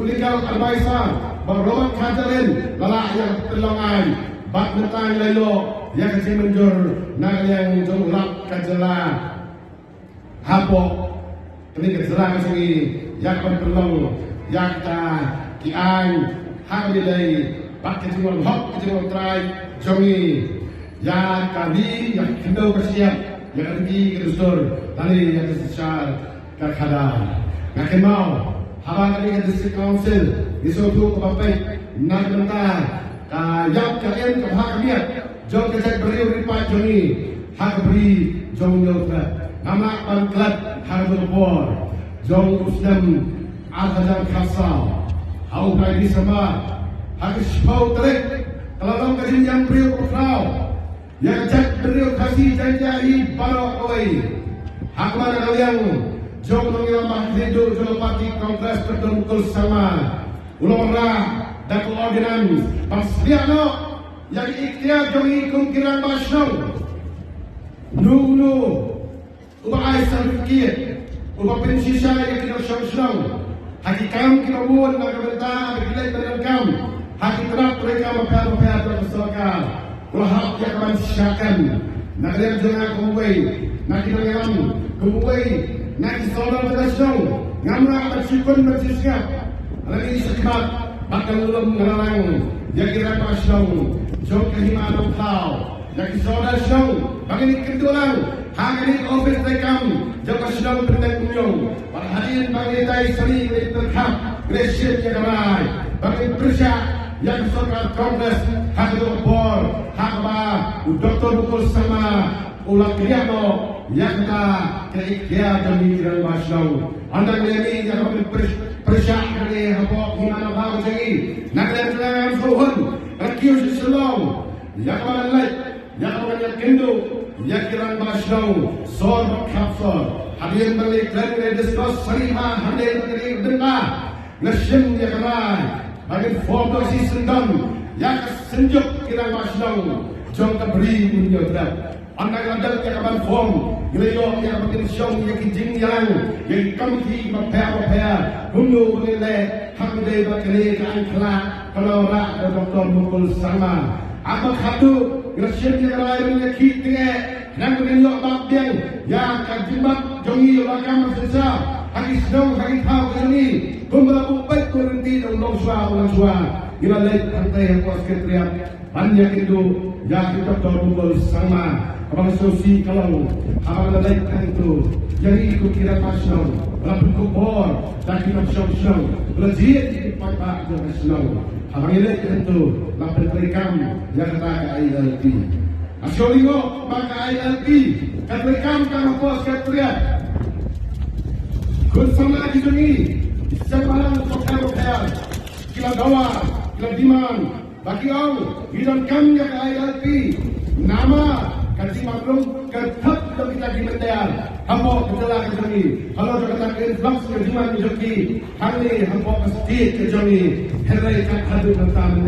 Legal advisor Bang Robert Kajalin lalak yang telongan bak mentang lailo yang kasi menjur nang yang jumlap kajala hapok ini kajala kasi yang pentelong yang ta kian hak dilai bak kajimol hok kajimol try jongi yang kami yang kendau kasiap yang pergi ke dusur tali yang kesal kakada ngakin mau habang kami ke district council disuruh ke bapak nak bentar yang kalian ke hak kami jom kejap beriu ripat jongi hak beri jom nyoklat nama pangklat hak berpor jom usdam azadam khasal hau bayi sama hak sepau terik kalau kajian yang beriu berkau yang kejap beriu kasih janji barok oi hak mana kalian jom mengilamah hidup Jolopati Kongres Perdengkul sama ulama dan koordinans pasliano yang ikhtiar kami kungkiran masyarakat nunu ubah aisyah fikir ubah pensisa yang kita syam hakikam kita buat nak bentar berkilat berengkam hakikat mereka mapayat bermasyarakat ulahap yang akan syakan nak lihat jangan kumway nak kita yang kumway nak saudara terasau ngamra bersyukur bersiskap lagi sekat bakal lulum ngarang yang kira pasau jom kehimanan kau yang saudara show bagi kedulang hari office rekam jom pasau berdek kunyong pada hadirin bagi tai seni berkah gracious yang ramai bagi persyak yang sokrat kongres hak bor hak ba Dr. Bukul sama ulah kriano yang ta keikhtiar demi dan masyarakat anda ini yang persyak dari hapok himana bawa jadi nak lihat suhun rakyat seselong yang mana lain yang mana kendo yang kiran masyarakat sor kapsor hadirin balik dan diskus sarima hadirin balik dengar nasim yang ramai bagi form dosi sendam yang senjuk kiran masyarakat jom keberi menyodap anda yang ada yang akan form gileo yang akan syong yang kijing yang kamti mapaya hundu menilai hamdai bakri kan kala kalau rak Dr. Bukul sama apa khatu gracious yang lain yang kitnya yang menilai baktiang yang kajimat jongi rakam sesa hadis dong hadis tahu ini pembelaku baik kurenti dong sua ulang sua gila lek pantai yang kuas ketriap banyak itu yang Dr. Bukul sama abang sosi kalau abang lain itu jadi ikut kira pasal lalu kubur dan kita syok belajar di tempat nasional abang ini itu lalu rekam yang kata ILP asyolino maka ILP rekam kalau bos ketriat kun sama di sini sekarang sokar hotel kila dawa kila diman bagi orang bilang kami yang ILP nama kasi maklum kertas kita di mendial hampo kejelah ke sini kalau kita influx ke jiman joki hari hampo pasti ke sini herai kat hadu tentang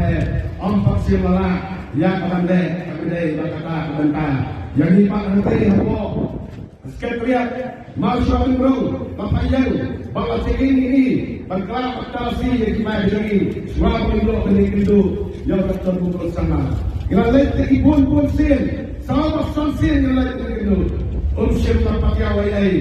ompak simala yang pandai pandai berkata bentar yang ini pak nanti hampo sekalian mau shopping bro papayang bawa ini berkelap aktasi yang dimana sini semua penduduk itu yang terkumpul sama kita lihat ibun pun sin sama sanksi yang lain itu unsur terpakai awalai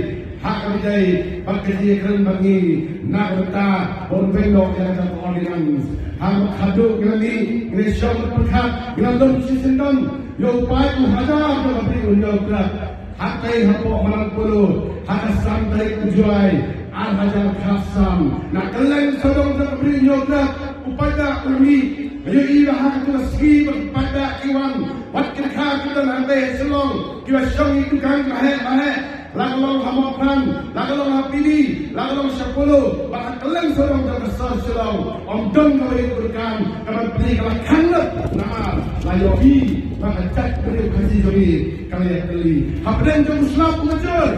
hak kami bagi keren bagi nagrata berbelok yang ada koordinasi hak hadu kami nation perkat dalam sistem yang baik menghadap dalam beriunjau berat hak kai hapok malang puluh hak sampai tujuai al-hajar khasam nak kalian sedang beriunjau berat upada umi ayo iya hak segi pada iwan wakil kita nanti selong kita syong itu kan mahal lagalong hamokran lagalong hapili lagalong 10 bahkan kalian seorang dah besar selong om dong kalau ikutkan kalau beli kalau kanget nah layohi maka cak beri kasih jori kalian beli habren jom selap ngejur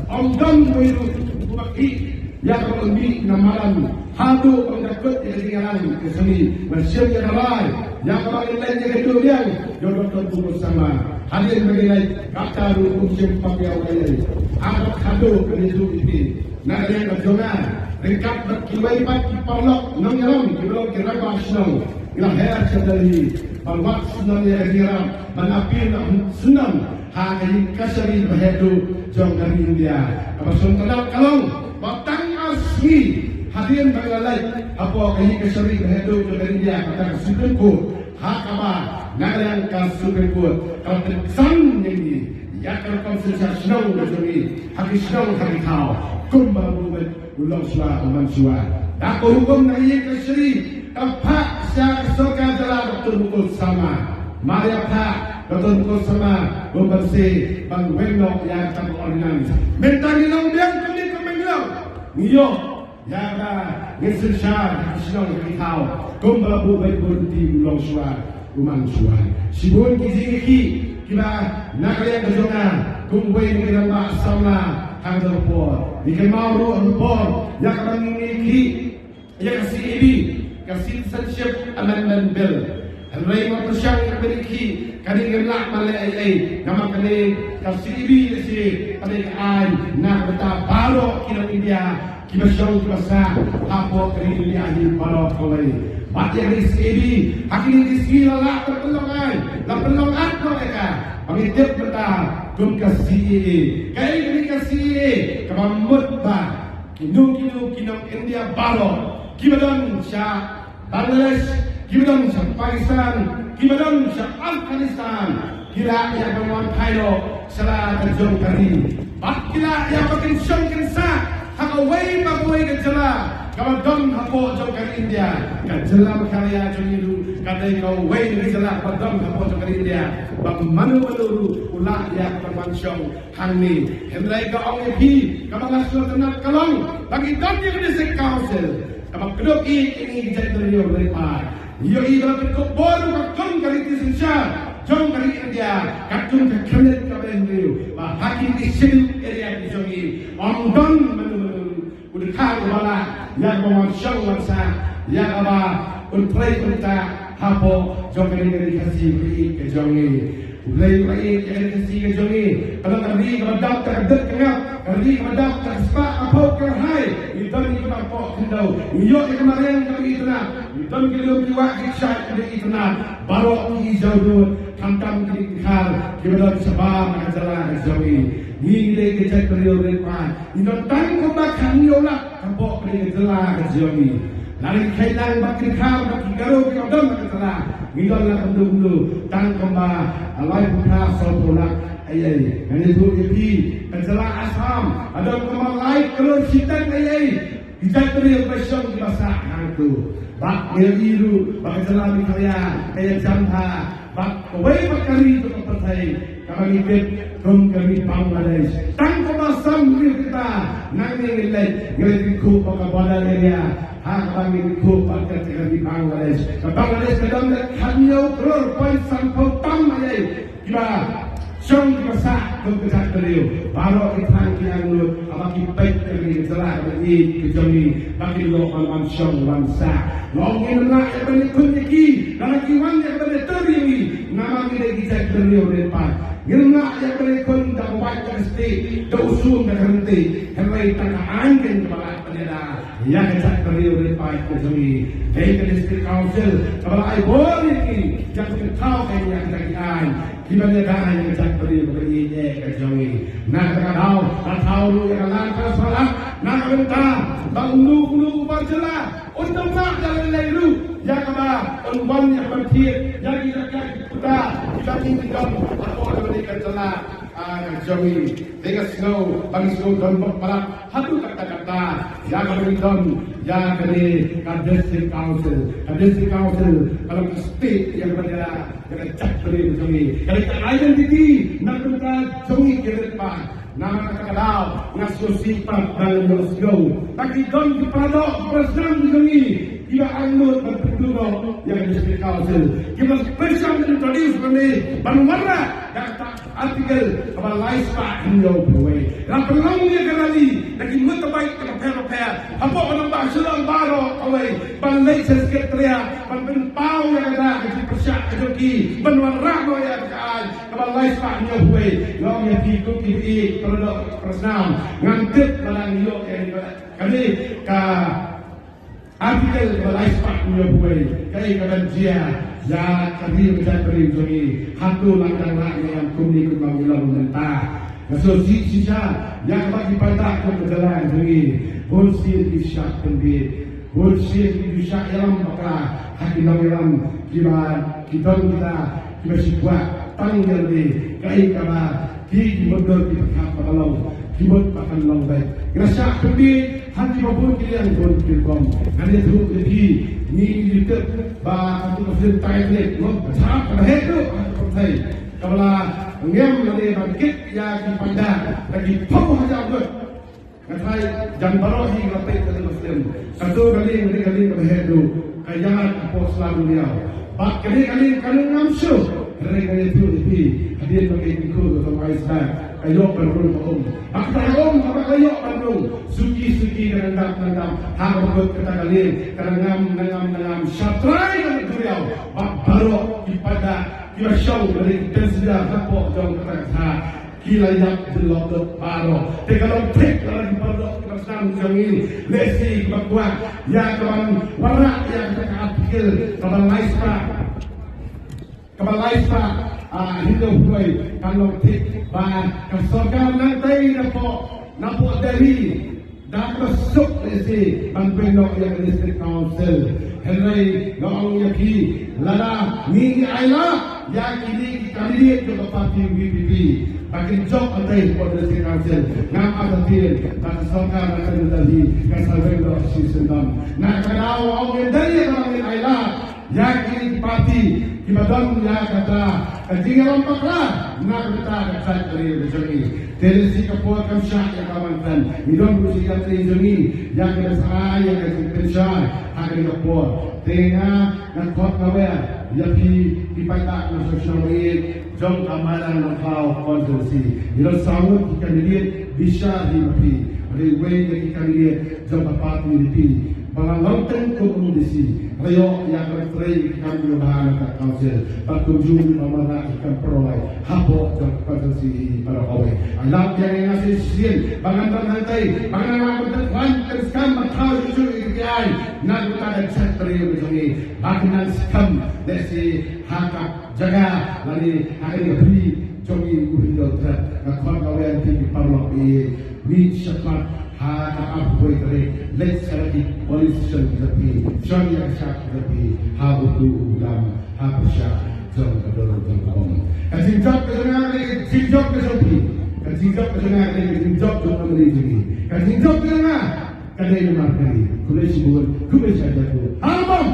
om dong kalau itu bukti yang kalau ini namalan hadu pengakut yang tinggalan ke sini bersyukur yang ramai yang kalau lain yang itu yang Dr. Bukul sama hadir mengenai kata hukum pakai awalnya anak hadu ke hidup ini nak lihat kejongan ringkat berkiwai pat kiparlok nang yaram kibalok kiraba senang ilang her sedali balwat senang ya kiram manapil senang hakai kasari bahedu jong dari India kapasun kenal kalong batang asli hadirin bangalai apa kai kasari bahedu jong dari India kata Supreme Court hakaba nagalang ka Supreme Court kalau terkesan yang ini ya kalau konsentrasi senang berjumi haki senang haki kau kumbalu ulang suara uman suara aku hukum na iya kasari kapak siya kesoka jalan betul-betul sama mari apa betul-betul sama membersih bang wenok yang tak ordinans mentang ilang biang kami kemengilang iyo ya ba ngesin syar senang haki kau kumbalu berhenti ulang suara uman suara sibun kizi kita nakalian kejongan kumpuin kita mak sama hanggang por dikan mau por yang akan memiliki yang kasih ini kasih citizenship amendment bill Henry Martusyang yang memiliki kani ngelak malay nama kani kasih ini kasih kani kain nak betah baru kira India kita show kita sah apa kani India ini baru kolai Mati yang disini, akhirnya disini lah terpelongan mereka. Pengitip betah, kum kasih, kaya ini kasih, kemamut bah, kinung India balo, kibadan sya Bangladesh, kibadan sya Pakistan, kibadan sya Afghanistan, kira yang berwan Thailand, salah terjong kari, bat kira yang makin syong kinsa, hakawai bagawai kejala. Kalau dong hapo jom kari India, kajelam karya jom itu, kadai kau wei dari jelah dong hapo jom kari India, bang manu ulah ya permansong hangni, hendrai kau orang ini, kamu ngasih tenat kalong, bagi dong yang disek council, kamu kedok ini jadi dari mereka, yo dalam bentuk baru jom kari Indonesia, jom kari India, kadung kekenet kaben itu, bah hakim di sini area di jom ini, orang dong udah kau malah yang mewansang wangsa yang apa unplay kita hapo jongkari dari kasih ke jongi ulai dari kasih ke jongi kalau kali kemadap terdekat kengap kali kemadap terspa apa kerhai itu ni kita po kendau iyo kemarin kami itu nak itu kita juga kisah kami itu nak baru hijau dulu tantam kikar kita sebab masalah jongi ni le kecek prioritas ini tentang kebakan yola kapok dari jelah kejomi lari kailan bakri kham bakri garo ke odom ke jelah ni dola dulu tang kemba alai putra sopola ayai ini tu ipi kejelah asam ada kemba lai kelur sitan ayai kecek prioritas di masa itu bak biru bak jelah misalnya kayak jamha bak kawai bakari itu kepercayai kami ikut kami Bangladesh tang kemasam kita nanti nilai ku pakai area hak kami ku pakai di Bangladesh Bangladesh kadang kami ukur poin sampel tam aja kita song kita sah kebetulan beliau baru kita yang lu apa kita dari jelas dari kejami bagi lo alam song bangsa longin nak yang berkunjungi dalam kiwan yang berteri nama kita beliau depan Gilna yang berikut dan baca seti, dosun dan henti, hentai tanah angin kepada peneda. Yang kecat beliau lepas ke sini. Dari district council, kalau I boleh ni, jangan ketahu yang kerajaan. Gimana dah yang kecat beliau beri ke sini. Nak tahu lu yang lantas salah, nak minta, ulu berjelas. Untuk nak jalan lalu, yang apa, unban yang bertiap, yang kita kita tinggal mereka telah jauhi dengan snow bagi snow dan berpalak satu kata-kata yang berikan yang dari district council kalau ke state yang berada dengan cak beri jauhi kalau ke identity nak kita jauhi ke depan nama kata-kata ngasih sifat dalam go bagi don di paradok presiden jauhi kita anut berpenduduk yang district council. Kita spesial introduce kami berwarna data artikel about lifestyle in your way. Lapang dia kali lagi mutabaik kita pair. Apa orang bahasa baru away balai sekretariat berpau yang ada di persyak joki berwarna yang ada about lifestyle in your way. Yang yang diikuti produk personal ngantip barang yo kali ka artikel about lifestyle in your way. Kali kawan dia ya kami menjadi beri hatu langkah yang kuning mengulang mentah. So sisa yang bagi pada kebenaran ini bullshit bisa pendid bullshit bisa yang maka hati dalam kita buat tanggal di kai kaba di modal di pakap kalau kibot pakan long baik rasa pendid hati maupun yang pun kirkom ada tu lagi ni itu bah tu mesti tarik lo tak pada itu aku say kalau ngem lagi bangkit ya dipandang lagi pau haja good katrai jan baro hi ngapai ke muslim satu kali ke behedu kayan apos lalu dia bak kali ngamsu kali itu di hadir bagi ikut atau Islam ayo berumum aktarom apa kayo bandung suci nandam harus kita kali ngam syatrai dan beliau bak baro ipada kita show dari tersedia kapok jauh kata kila yang belum baru. Kalau tek lagi pada kita sedang jangin lesi berbuat ya kawan warna yang kita apikir kawan laispa hidup gue kalau tek bah kesokan nanti napo dari dah masuk lesi bantuan yang district council Henry ngong yaki lada ni ayla ya kini kandidat ke parti UPP bagian job atai policy council ngam atatin tak sokar akan dari kasalwen do sistem nak kadau orang dari orang ayla ya kini parti kimadam ya kata kajingan pakla nak kita kata dari rezeki dari si kapua kamsyak yang kawankan midon berusia rezeki yang kita saya yang pensiun akan kapua tengah nak kot kawe ya dipatak na social media jom kamaran ng kau konsulsi ilo sanggup kandidat bisa dimapi railway dari kandidat jom parti dipi Bang Lauten komodisi rayo yang bertrai kami bahan ke council berkunjung nomor ikan peroleh hapo jom konsulsi para kawe alam yang ngasih sin bangan nanti bangan aku tuan teruskan makau isu ikiai nak kita dan sekretari begini bahkan skam desi hakap jaga lari hari beri jogi uhindo ter nakon kawe yang tinggi parlok ini syakmat hakap boy kare let's celebrate politician tapi shani asak tapi habutu ulam habsha jom kador jom kajinjak kesenangan kajinjak kesopi kajinjak kesenangan kajinjak jom amri jigi kajinjak kesenangan kadai markari kulai sibun kulai saja tu album